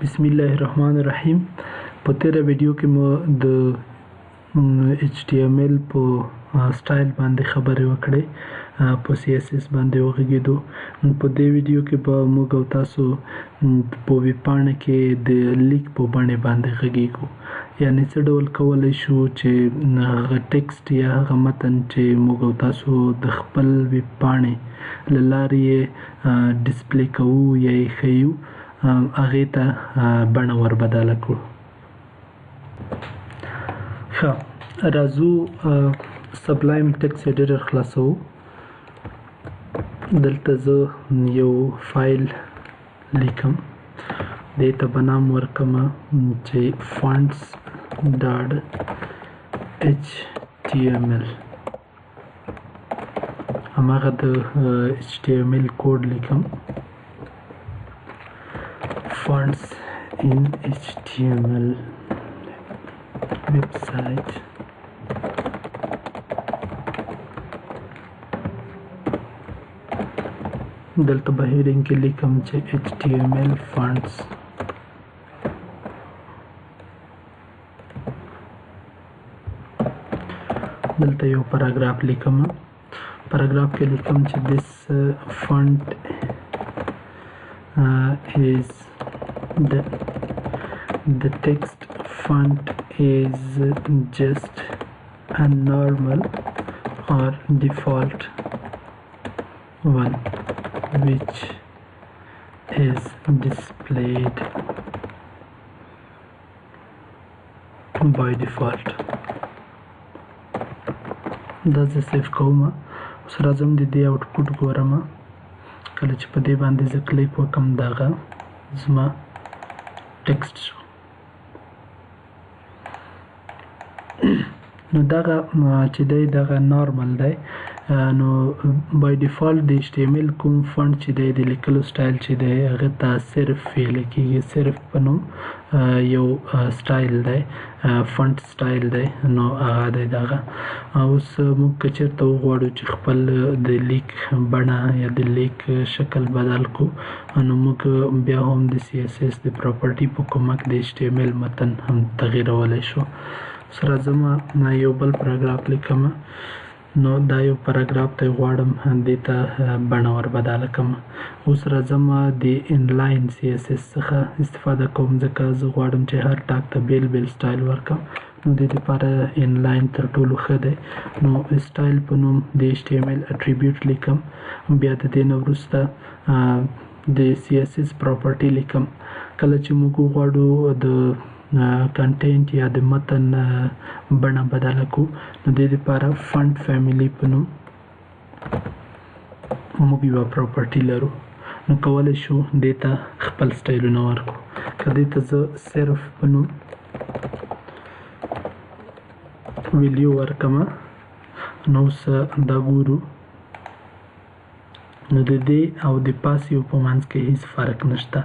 بسم الله الرحمن الرحیم. په تیره ویډیو کې مو د HTML په سټایل باندې خبرې وکړې، په CSS باندې وغږېدو. په دې ویډیو کې به موږ او تاسو په ویبپاڼه کې د لیک په بڼې باندې غږېږو، یعنې څه ډول کولی شو چې هغه ټکسټ یا هغه متن چې موږ او تاسو د خپل ویبپاڼې له لارې یې ډسپلی کوو یا یې ښیو، هغې ته بڼه وربدله کړو. ښه، راځو سبلایم ټکسټ ایډیټر خلاصوو. دلته زه یو فایل لیکم، دې ته به نام ورکړم چې fonts ډاټ HTML. هماغه د HTML کوډ لیکم، fonts in HTML website. دلته به هیډینګ کې لیکم چې HTML fonts. دلته یو پاراګراف لیکم، پاراګراف کې لیکم چې this font is the text font is just a normal or default one which is displayed by default. دا زه سیف کوم. اوس راځم د دې آوټپوټ ګورم. کله چې په دې باندې زه کلیک وکړم دغه زما ټکسټ شو. نو دغه چې دی دغه نارمل دی، نو بای ډیفالټ د HTML کوم فونټ چې دی د لیکلو سټایل چې دی هغه ته صرف ویل کېږي، صرف په نوم یو سټایل دی، فونټ سټایل دی، نو هغه دی دغه. اوس موږ که چېرته وغواړو چې خپل د لیک بڼه یا د لیک شکل بدل کړو، نو موږ بیا هم د CSS د پراپرټي په کومک د HTML متن هم تغییرولی شو. اوس راځم یو بل پاراګراف لیکم، نو دا یو پاراګراف ته غواړم دې ته بڼه وربدله کړم. اوس راځم د انلاین CSS څخه استفاده کوم، ځکه زه غواړم چې هر ټاک ته بیل بیل سټایل ورکړم. نو د دې لپاره انلاین تر ټولو ښه دی. نو سټایل په نوم د HTML اټریبیوټ لیکم، بیا د دې نه وروسته د CSS پراپرټي لیکم. کله چې موږ وغواړو د کنټینټ یا د متن بڼه بدله کړو، نو د دې لپاره فونټ فیملی په نوم موږ یوه پراپرټي لرو. نو کولی شو دې ته خپل سټایلونه ورکړو. که دې ته زه صرف په نوم ویلیو ورکړم، نو اوس دا ګورو، نو د دې او د پاسیو په منځ کې هیڅ فرق نشته.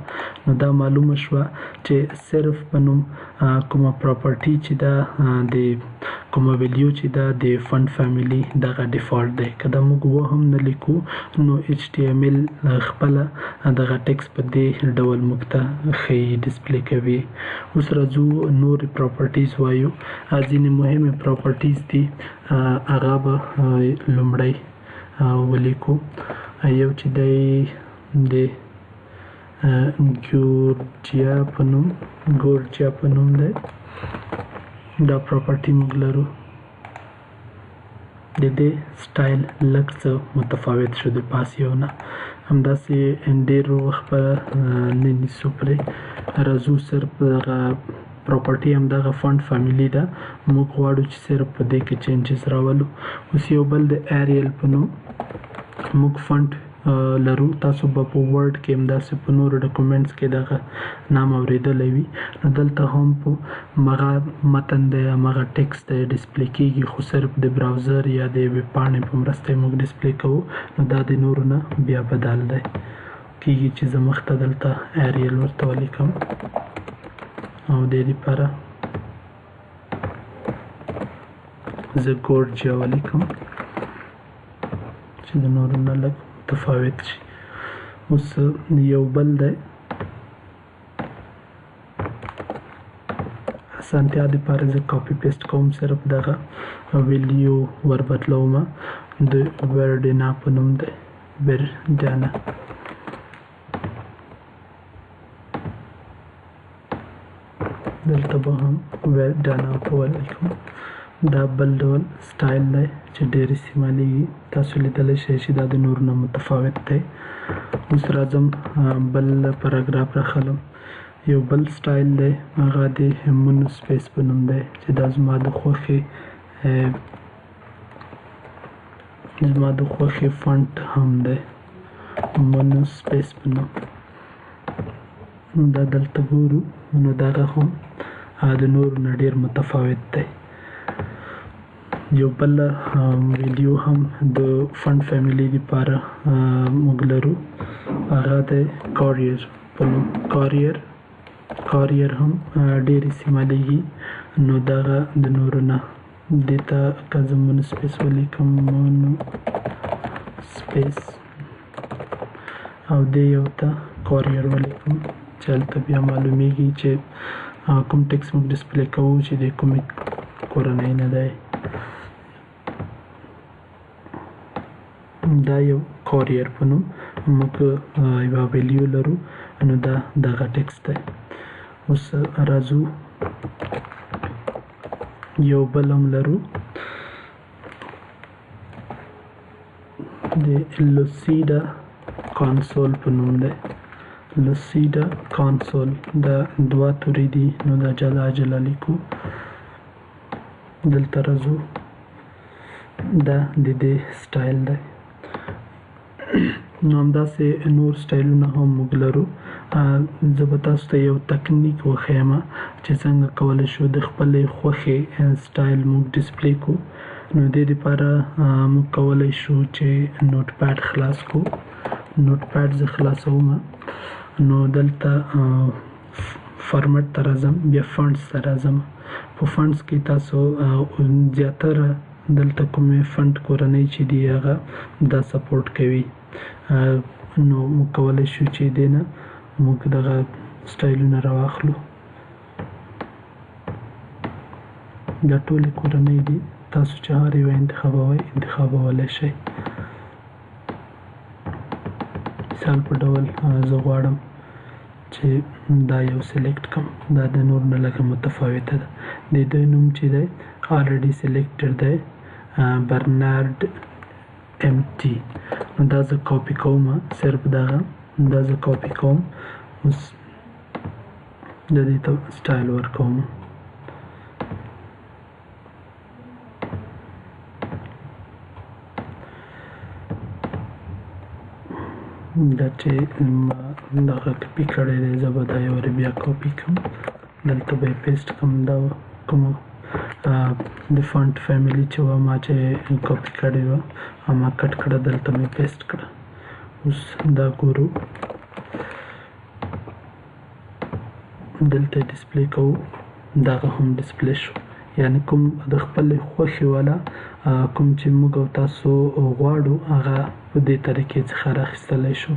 نو دا معلومه شوه چې صرف په نوم کومه پراپرټي چې ده، د کومه ویلیو چې ده د فونټ فیملی دغه ډیفالټ دی. که دا موږ و هم نه لیکو، نو HTML خپله دغه ټکسټ په دې ډول موږ ته ښیي، ډسپلی کوي. اوس راځو نورې پراپرټیز وایو. ځینې مهمې پراپرټیز دي، هغه به لومړی ولیکو. یو چې دی د ګورجیا په نوم دی، دا پراپرټي موږ لرو. د دې سټایل لږ څه متفاوت شو د پاسیو نه، همداسې ډېر وخت به نه نیسو پرې. راځو صرف دغه پراپرټي همدغه فونټ فیملی ده، موږ غواړو چې صرف په دې کې چینجز راولو. اوس یو بل د ایریل په نوم موږ فونټ لرو. تاسو به په ورډ کې همداسې په نورو ډاکومنټس کې دغه نام اورېدلی وي. نو دلته هم په همغه متن دی، همغه ټکسټ دی ډسپلی کېږي، خو صرف د براوزر یا د ویبپاڼې په مرسته یې موږ ډسپلی کوو. نو دا د نورو نه بیا بدل دی کېږي چې زه مخته دلته ایریل ورته ولیکم، او د دې لپاره زه ګورجیا ولیکم چې د نورو نه لږ متفاوت شي. اوس یو بل دی اسانتیا دپاره زه کاپي پیسټ کوم صرف دغه ویلیو ور بدلوم د ورډینا په نوم دی ورډینا دلته به هم ورډینا کولی کوم دا بل ډول سټایل دی چې ډېر استعمالیږي تاسو لیدلی شئ چې دا د نورو نه متفاوت دی اوس راځم بل پاراګراف راخلم یو بل سټایل دی هغه د مونو سپیس په نوم دی چې دا زما د خوښې فونټ هم دی مونو سپیس په نوم دا دلته ګورو نو دغه هم د نورو نه ډېر متفاوت دی یو بل ویډیو هم د فونټ فیملی لپاره موږ لرو هغه دی کاریر په نوم کاریر هم ډېر استعمالیږي نو دغه د نورو نه دې ته که زه مونو سپیس ولیکم مونو سپیس او دې یو ته کاریر ولیکم چې هلته بیا معلومیږي چې کوم ټکس موږ ډسپلی کوو چې د کومې کورنۍ نه دی دا یو کاریر په نوم موږ یوه ویلیو لرو نو دا دغه ټکس دی اوس راځو یو بل هم لرو د لوسیډا کانسول په نوم دی لوسیډا کانسول دا دوه توري دي نو دا جلا جلا لیکو دلته راځو دا د دې سټایل دی نو همداسې نور سټایلونه هم موږ لرو زه به تاسو ته یو تکنیک وښیم چې څنګه کولی شو د خپلې خوښې سټایل موږ ډسپلی کړو نو دې دپاره موږ کولی شو چې نوټ پیډ خلاص کړو نوټ پیډ زه خلاصوم نو دلته فارمټ ته راځم بیا فونټس ته راځم په فونټس کې تاسو زیاتره دلته کومې فونټ کورنۍ چې دي هغه دا سپورټ کوي نو موږ کولی شو چې دې نه موږ دغه سټایلونه راواخلو دا ټولې کورنۍ دي تاسو چې هر یوه انتخابولی شئ مثال په ډول زه غواړم چې دا یو سلیکټ کړم دا د نور نه لږه متفاوته ده د دوی نوم چې دی آلریډي سلیکټډ دی برنارډ ام ټي نو دا زه کاپي کوم صرف دغه دا زه کاپي کوم اوس د دې ته سټایل ورکوم دا چې دغه کپي کړی دی زه به دا یو وارې بیا کاپي کړم دلته به یې پیسټ کړم دا کومه د فونټ فیملی چې وه ما چې کاپي کړې وه ما کټ کړه دلته مې پیسټ کړه اوس دا ګورو دلته ډسپلی کوو دغه هم ډسپلی شو یعنې کوم د خپلې خوښې والا کوم چې موږ او تاسو غواړو هغه په دې طریقې څخه راخیستلی شو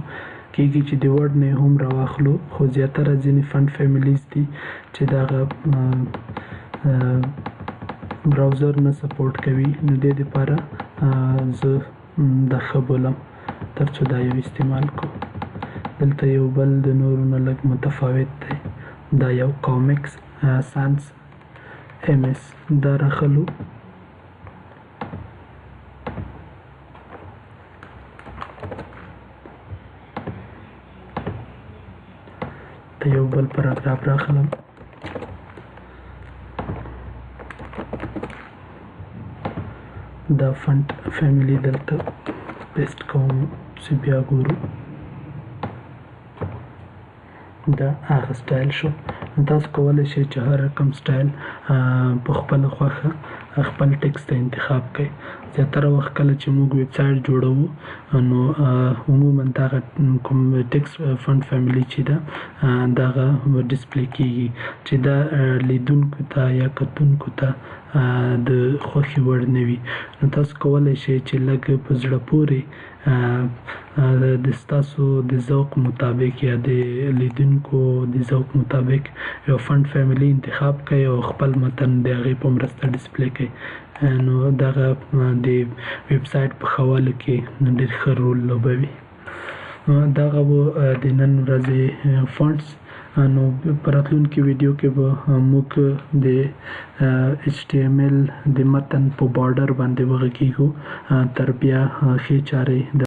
کېږي چې د ورډ نه هم راواخلو خو زیاتره ځینې فونټ فیملیز دي چې دغه براوزر نه سپورټ کوي نو دې دپاره زه دا ښه بولم تر څو دا یو استعمال کړو دلته یو بل د نورو نه لږ متفاوت دی دا یو کامکس سانس ام اس دا راخلو ته یو بل پاراګراف راخلم دا فونټ فیملی دلته پیسټ کوم چې بیا ګورو دا هغه سټایل شو تاسو کولی شئ چې هر رقم سټایل په خپله خوښه خپل ټکس ته انتخاب کړئ زیاتره وخت کله چې موږ ویب سایټ جوړوو نو عموما دغه کوم ټکس فونټ فیملی چې ده دغه ډسپلی کیږي چې دا لیدونکو ته یا کتونکو ته د خوښې وړ نه وي. نو تاسو کولی شئ چې لږ په زړه پورې د ستاسو د ذوق مطابق یا د لیدونکو د ذوق مطابق یو فن فیملی انتخاب کړئ او خپل متن د هغې په مرسته ډسپلی کړئ. نو دغه د ویب سایټ په ښه والي کې ډېر ښه رول لوبوي. دغه و د نن ورځې فونټس. نو په راتلونکي ویډیو کې به موږ د HTML د متن په بارډر باندې وغږیږو. تر بیا ښې چارې.